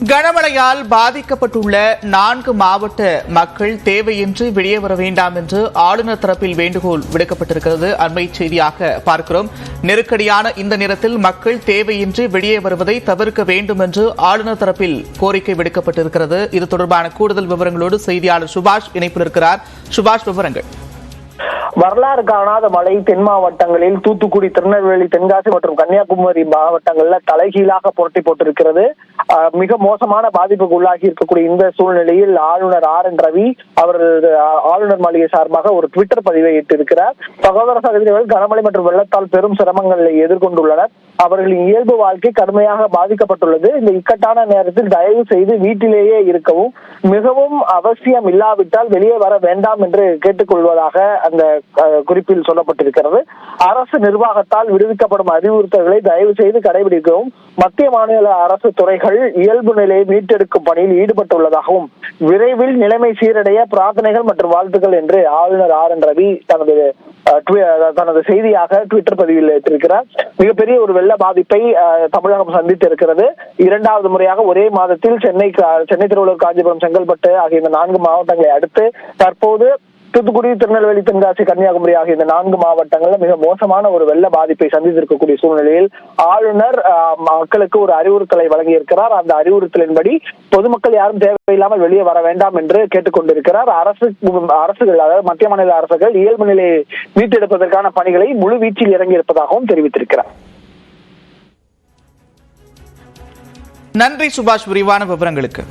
கனமழையால் பாதிக்கப்பட்டுள்ள 4 மாவட்ட மக்கள் தேவையின்றி வெளியே வர வேண்டாம் என்று ஆளுநர் தரப்பில் வேண்டுகோள் விடுக்கப்பட்டிருக்கிறது. அண்மை செய்தியாக பார்க்கிறோம். நெருக்கடியான இந்த நேரத்தில் மக்கள் தேவையின்றி வெளியே வருவதை தவிர்க்க வேண்டும் என்று ஆளுநர் தரப்பில் கோரிக்கை விடுக்கப்பட்டிருக்கிறது. இது தொடர்பான கூடுதல் விவரங்களோடு செய்தியாளர் சுபாஷ் இணைப்பில் இருக்கிறார். சுபாஷ், விவரங்கள். வரலாறு காணாத மழை தென் மாவட்டங்களில் தூத்துக்குடி, திருநெல்வேலி, தென்காசி மற்றும் கன்னியாகுமரி மாவட்டங்கள்ல தலைகீழாக புரட்டி போட்டிருக்கிறது. மிக மோசமான பாதிப்புக்கு உள்ளாகி இருக்கக்கூடிய இந்த சூழ்நிலையில் ஆளுநர் RN ரவி அவர்கள் ஆளுநர் மாளிகை சார்பாக ஒரு ட்விட்டர் பதிவை இட்டிருக்கிறார். சகோதர சகோதரிகள் கனமழை மற்றும் வெள்ளத்தால் பெரும் சிரமங்களை எதிர்கொண்டுள்ளனர். அவர்களின் இயல்பு வாழ்க்கை கடுமையாக பாதிக்கப்பட்டுள்ளது. இந்த இக்கட்டான நேரத்தில் தயவு செய்து வீட்டிலேயே இருக்கவும், மிகவும் அவசியம் இல்லாவிட்டால் வெளியே வர வேண்டாம் என்று கேட்டுக்கொள்வதாக அந்த குறிப்பில் சொல்லப்பட்டிருக்கிறது. அரசு நிர்வாகத்தால் விடுவிக்கப்படும் அறிவுறுத்தல்களை தயவு செய்து கடைபிடிக்கவும், மத்திய மாநில அரசு துறைகள் இயல்பு நிலையை மீட்டெடுக்கும் பணியில் ஈடுபட்டுள்ளதாகவும், விரைவில் நிலைமை சீரடைய பிரார்த்தனைகள் மற்றும் வாழ்த்துக்கள் என்று ஆளுநர் RN ரவி தனது செய்தியாக ட்விட்டர் பதிவில் வைத்திருக்கிறார். மிகப்பெரிய ஒரு வெள்ள பாதிப்பை தமிழகம் சந்தித்து இருக்கிறது. 2வது முறையாக ஒரே மாதத்தில் சென்னை, திருவள்ளூர், காஞ்சிபுரம், செங்கல்பட்டு ஆகிய இந்த 4 மாவட்டங்களை அடுத்து தற்போது தூத்துக்குடி, திருநெல்வேலி, தென்காசி, கன்னியாகுமரி ஆகிய இந்த 4 மாவட்டங்கள்ல மிக மோசமான ஒரு வெள்ள பாதிப்பை சந்தித்திருக்கக்கூடிய சூழ்நிலையில் ஆளுநர் மக்களுக்கு ஒரு அறிவுறுத்தலை வழங்கியிருக்கிறார். அந்த அறிவுறுத்தலின்படி பொதுமக்கள் யாரும் தேவையில்லாமல் வெளியே வர வேண்டாம் என்று கேட்டுக்கொண்டிருக்கிறார். அரசுகள், அதாவது மத்திய மாநில அரசுகள் இயல்பு நிலையை மீட்டெடுப்பதற்கான பணிகளை முழு வீச்சில் இறங்கியிருப்பதாகவும் தெரிவித்திருக்கிறார். நன்றி சுபாஷ், விரிவான விவரங்களுக்கு.